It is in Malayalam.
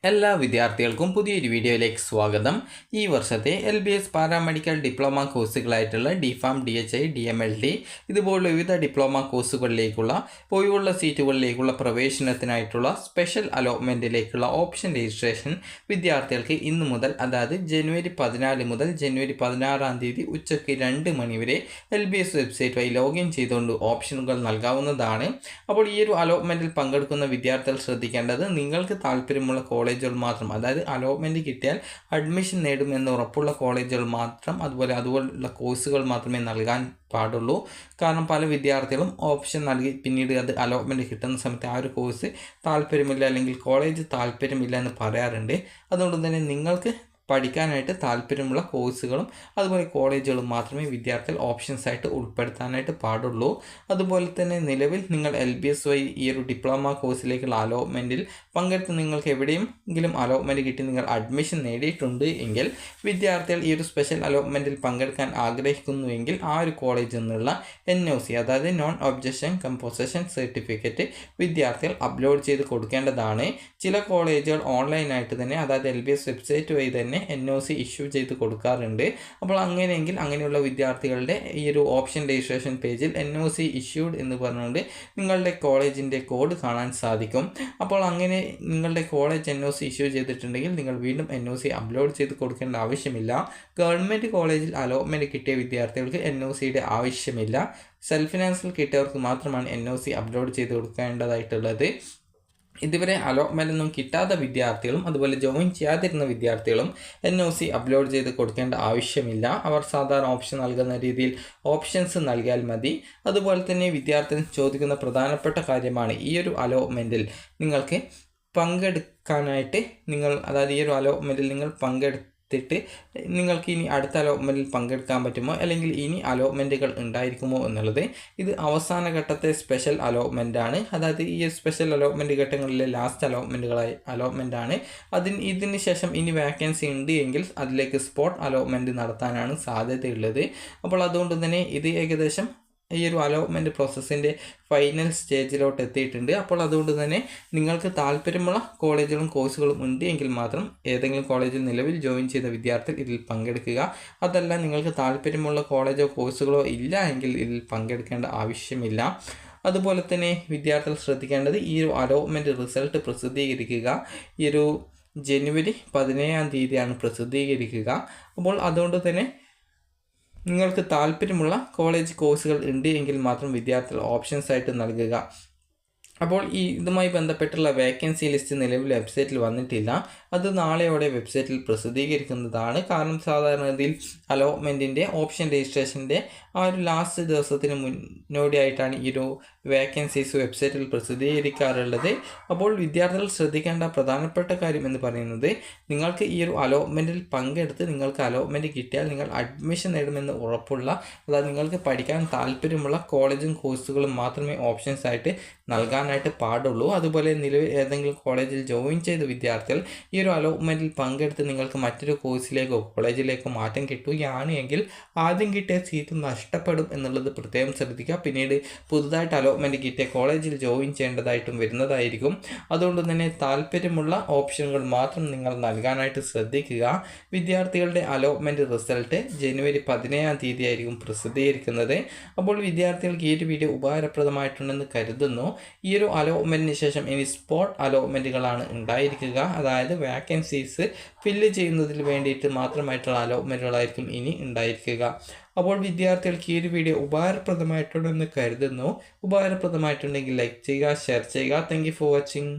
എല്ലാ വിദ്യാർത്ഥികൾക്കും പുതിയൊരു വീഡിയോയിലേക്ക് സ്വാഗതം. ഈ വർഷത്തെ LBS പാരാമെഡിക്കൽ ഡിപ്ലോമ കോഴ്സുകളായിട്ടുള്ള DPharm, DHI, DMLT ഇതുപോലുള്ള വിവിധ ഡിപ്ലോമ കോഴ്സുകളിലേക്കുള്ള ഒഴിവുള്ള സീറ്റുകളിലേക്കുള്ള പ്രവേശനത്തിനായിട്ടുള്ള സ്പെഷ്യൽ അലോട്ട്മെൻറ്റിലേക്കുള്ള ഓപ്ഷൻ രജിസ്ട്രേഷൻ വിദ്യാർത്ഥികൾക്ക് ഇന്നു മുതൽ, അതായത് ജനുവരി 14 മുതൽ ജനുവരി 16 തീയതി ഉച്ചയ്ക്ക് 2 മണി വരെ LBS വെബ്സൈറ്റ് വഴി ലോഗിൻ ചെയ്തുകൊണ്ട് ഓപ്ഷനുകൾ നൽകാവുന്നതാണ്. അപ്പോൾ ഈ ഒരു അലോട്ട്മെൻറ്റിൽ പങ്കെടുക്കുന്ന വിദ്യാർത്ഥികൾ ശ്രദ്ധിക്കേണ്ടത്, നിങ്ങൾക്ക് താല്പര്യമുള്ള കോളേജുകൾ മാത്രം, അതായത് അലോട്ട്മെൻറ്റ് കിട്ടിയാൽ അഡ്മിഷൻ നേടുമെന്ന് ഉറപ്പുള്ള കോളേജുകൾ മാത്രം, അതുപോലുള്ള കോഴ്സുകൾ മാത്രമേ നൽകാൻ പാടുള്ളൂ. കാരണം പല വിദ്യാർത്ഥികളും ഓപ്ഷൻ നൽകി പിന്നീട് അത് അലോട്ട്മെൻറ്റ് കിട്ടുന്ന സമയത്ത് ആ ഒരു കോഴ്സ് താല്പര്യമില്ല അല്ലെങ്കിൽ കോളേജ് താല്പര്യമില്ല എന്ന് പറയാറുണ്ട്. അതുകൊണ്ട് തന്നെ നിങ്ങൾക്ക് പഠിക്കാനായിട്ട് താല്പര്യമുള്ള കോഴ്സുകളും അതുപോലെ കോളേജുകളും മാത്രമേ വിദ്യാർത്ഥികൾ ഓപ്ഷൻസ് ആയിട്ട് ഉൾപ്പെടുത്താനായിട്ട് പാടുള്ളൂ. അതുപോലെ തന്നെ നിലവിൽ നിങ്ങൾ LBS വഴി ഈ ഒരു ഡിപ്ലോമ കോഴ്സിലേക്കുള്ള അലോട്ട്മെൻറ്റിൽ പങ്കെടുത്ത് നിങ്ങൾക്ക് എവിടെയെങ്കിലും അലോട്ട്മെൻറ്റ് കിട്ടി നിങ്ങൾ അഡ്മിഷൻ നേടിയിട്ടുണ്ട് എങ്കിൽ വിദ്യാർത്ഥികൾ ഈ ഒരു സ്പെഷ്യൽ അലോട്ട്മെൻറ്റിൽ പങ്കെടുക്കാൻ ആഗ്രഹിക്കുന്നുവെങ്കിൽ ആ ഒരു കോളേജിൽ നിന്നുള്ള NOC, അതായത് നോൺ ഒബ്ജക്ഷൻ കമ്പോസിഷൻ സർട്ടിഫിക്കറ്റ് വിദ്യാർത്ഥികൾ അപ്ലോഡ് ചെയ്ത് കൊടുക്കേണ്ടതാണ്. ചില കോളേജുകൾ ഓൺലൈനായിട്ട് തന്നെ, അതായത് LBS വെബ്സൈറ്റ് വഴി തന്നെ NOC ഇഷ്യൂ ചെയ്ത് കൊടുക്കാറുണ്ട്. അപ്പോൾ അങ്ങനെയുള്ള വിദ്യാർത്ഥികളുടെ ഈ ഒരു ഓപ്ഷൻ രജിസ്ട്രേഷൻ പേജിൽ NOC ഇഷ്യൂഡ് എന്ന് പറഞ്ഞുകൊണ്ട് നിങ്ങളുടെ കോളേജിൻ്റെ കോഡ് കാണാൻ സാധിക്കും. അപ്പോൾ അങ്ങനെ നിങ്ങളുടെ കോളേജ് NOC ഇഷ്യൂ ചെയ്തിട്ടുണ്ടെങ്കിൽ നിങ്ങൾ വീണ്ടും NOC അപ്ലോഡ് ചെയ്ത് കൊടുക്കേണ്ട ആവശ്യമില്ല. ഗവൺമെൻറ് കോളേജിൽ അലോട്ട്മെൻറ്റ് കിട്ടിയ വിദ്യാർത്ഥികൾക്ക് NOCയുടെ ആവശ്യമില്ല. സെൽഫ് ഫിനാൻസിൽ കിട്ടിയവർക്ക് മാത്രമാണ് NOC അപ്ലോഡ് ചെയ്ത് കൊടുക്കേണ്ടതായിട്ടുള്ളത്. ഇതുവരെ അലോട്ട്മെൻ്റ് ഒന്നും കിട്ടാത്ത വിദ്യാർത്ഥികളും അതുപോലെ ജോയിൻ ചെയ്യാതിരുന്ന വിദ്യാർത്ഥികളും NOC അപ്ലോഡ് ചെയ്ത് കൊടുക്കേണ്ട ആവശ്യമില്ല. അവർ സാധാരണ ഓപ്ഷൻ നൽകുന്ന രീതിയിൽ ഓപ്ഷൻസ് നൽകിയാൽ മതി. അതുപോലെ തന്നെ വിദ്യാർത്ഥികൾ ചോദിക്കുന്ന പ്രധാനപ്പെട്ട കാര്യമാണ്, ഈ ഒരു അലോട്ട്മെൻറ്റിൽ നിങ്ങൾക്ക് പങ്കെടുക്കാനായിട്ട് അതായത് ഈ ഒരു അലോട്ട്മെൻറ്റിൽ നിങ്ങൾ നിങ്ങൾക്ക് ഇനി അടുത്ത അലോട്ട്മെൻറ്റിൽ പങ്കെടുക്കാൻ പറ്റുമോ അല്ലെങ്കിൽ ഇനി അലോട്ട്മെൻറ്റുകൾ ഉണ്ടായിരിക്കുമോ എന്നുള്ളത്. ഇത് അവസാന ഘട്ടത്തെ സ്പെഷ്യൽ അലോട്ട്മെൻറ്റാണ്. അതായത് ഈ സ്പെഷ്യൽ അലോട്ട്മെൻറ്റ് ഘട്ടങ്ങളിലെ ലാസ്റ്റ് അലോട്ട്മെൻറ്റാണ്. ഇതിന് ശേഷം ഇനി വാക്കൻസി ഉണ്ട് എങ്കിൽ അതിലേക്ക് സ്പോട്ട് അലോട്ട്മെൻറ്റ് നടത്താനാണ് സാധ്യതയുള്ളത്. അപ്പോൾ അതുകൊണ്ട് തന്നെ ഇത് ഏകദേശം ഈ ഒരു അലോട്ട്മെൻറ്റ് പ്രോസസ്സിൻ്റെ ഫൈനൽ സ്റ്റേജിലോട്ട് എത്തിയിട്ടുണ്ട്. അപ്പോൾ അതുകൊണ്ട് തന്നെ നിങ്ങൾക്ക് താല്പര്യമുള്ള കോളേജുകളും കോഴ്സുകളും ഉണ്ട് എങ്കിൽ മാത്രം ഏതെങ്കിലും കോളേജിൽ നിലവിൽ ജോയിൻ ചെയ്ത വിദ്യാർത്ഥികൾ ഇതിൽ പങ്കെടുക്കുക. അതല്ല നിങ്ങൾക്ക് താല്പര്യമുള്ള കോളേജോ കോഴ്സുകളോ ഇല്ല എങ്കിൽ ഇതിൽ പങ്കെടുക്കേണ്ട ആവശ്യമില്ല. അതുപോലെ തന്നെ വിദ്യാർത്ഥികൾ ശ്രദ്ധിക്കേണ്ടത്, ഈ ഒരു അലോട്ട്മെൻറ്റ് റിസൾട്ട് പ്രസിദ്ധീകരിക്കുക ഈ ഒരു ജനുവരി 17 തീയതിയാണ് പ്രസിദ്ധീകരിക്കുക. അപ്പോൾ അതുകൊണ്ട് തന്നെ നിങ്ങൾക്ക് താല്പര്യമുള്ള കോളേജ് കോഴ്സുകൾ ഉണ്ട് എങ്കിൽ മാത്രം വിദ്യാർത്ഥികൾ ഓപ്ഷൻസ് ആയിട്ട് നൽകുക. അപ്പോൾ ഇതുമായി ബന്ധപ്പെട്ടുള്ള വേക്കൻസി ലിസ്റ്റ് നിലവിൽ വെബ്സൈറ്റിൽ വന്നിട്ടില്ല. അത് നാളെയോടെ വെബ്സൈറ്റിൽ പ്രസിദ്ധീകരിക്കുന്നതാണ്. കാരണം സാധാരണഗതിയിൽ അലോട്ട്മെൻറ്റിൻ്റെ ഓപ്ഷൻ രജിസ്ട്രേഷൻ്റെ ആ ഒരു ലാസ്റ്റ് ദിവസത്തിന് മുന്നോടിയായിട്ടാണ് ഈ ഒരു വേക്കൻസീസ് വെബ്സൈറ്റിൽ പ്രസിദ്ധീകരിക്കാറുള്ളത്. അപ്പോൾ വിദ്യാർത്ഥികൾ ശ്രദ്ധിക്കേണ്ട പ്രധാനപ്പെട്ട കാര്യം എന്ന് പറയുന്നത്, നിങ്ങൾക്ക് ഈ ഒരു അലോട്ട്മെൻറ്റിൽ പങ്കെടുത്ത് നിങ്ങൾക്ക് അലോട്ട്മെൻറ്റ് കിട്ടിയാൽ നിങ്ങൾ അഡ്മിഷൻ നേടുമെന്ന് ഉറപ്പുള്ള, അതായത് നിങ്ങൾക്ക് പഠിക്കാൻ താല്പര്യമുള്ള കോളേജും കോഴ്സുകളും മാത്രമേ ഓപ്ഷൻസ് ആയിട്ട് നൽകാനായിട്ട് പാടുള്ളൂ. അതുപോലെ നിലവിൽ ഏതെങ്കിലും കോളേജിൽ ജോയിൻ ചെയ്ത വിദ്യാർത്ഥികൾ ഈ ഒരു അലോട്ട്മെൻറ്റിൽ പങ്കെടുത്ത് നിങ്ങൾക്ക് മറ്റൊരു കോഴ്സിലേക്കോ കോളേജിലേക്കോ മാറ്റം കിട്ടുകയാണ് എങ്കിൽ ആദ്യം കിട്ടിയ സീറ്റ് നഷ്ടപ്പെടും എന്നുള്ളത് പ്രത്യേകം ശ്രദ്ധിക്കുക. പിന്നീട് പുതുതായിട്ട് അലോട്ട്മെൻറ്റ് കിട്ടിയ കോളേജിൽ ജോയിൻ ചെയ്യേണ്ടതായിട്ടും വരുന്നതായിരിക്കും. അതുകൊണ്ട് തന്നെ താല്പര്യമുള്ള ഓപ്ഷനുകൾ മാത്രം നിങ്ങൾ നൽകാനായിട്ട് ശ്രദ്ധിക്കുക. വിദ്യാർത്ഥികളുടെ അലോട്ട്മെൻറ്റ് റിസൾട്ട് ജനുവരി 17 തീയതി ആയിരിക്കും പ്രസിദ്ധീകരിക്കുന്നത്. അപ്പോൾ വിദ്യാർത്ഥികൾക്ക് ഈ ഒരു വീഡിയോ ഉപകാരപ്രദമായിട്ടുണ്ടെന്ന് കരുതുന്നു. ഈ ഒരു അലോട്ട്മെൻറ്റിന് ശേഷം ഇനി സ്പോട്ട് അലോട്ട്മെൻറ്റുകളാണ് ഉണ്ടായിരിക്കുക. അതായത് വാക്കൻസീസ് ഫില്ല് ചെയ്യുന്നതിൽ വേണ്ടിയിട്ട് മാത്രമായിട്ടുള്ള അലോട്ട്മെൻറ്റുകളായിരിക്കും ഇനി ഉണ്ടായിരിക്കുക. അപ്പോൾ വിദ്യാർത്ഥികൾക്ക് ഈ ഒരു വീഡിയോ ഉപകാരപ്രദമായിട്ടുണ്ടെന്ന് കരുതുന്നു. ഉപകാരപ്രദമായിട്ടുണ്ടെങ്കിൽ ലൈക്ക് ചെയ്യുക, ഷെയർ ചെയ്യുക. Thank you for watching.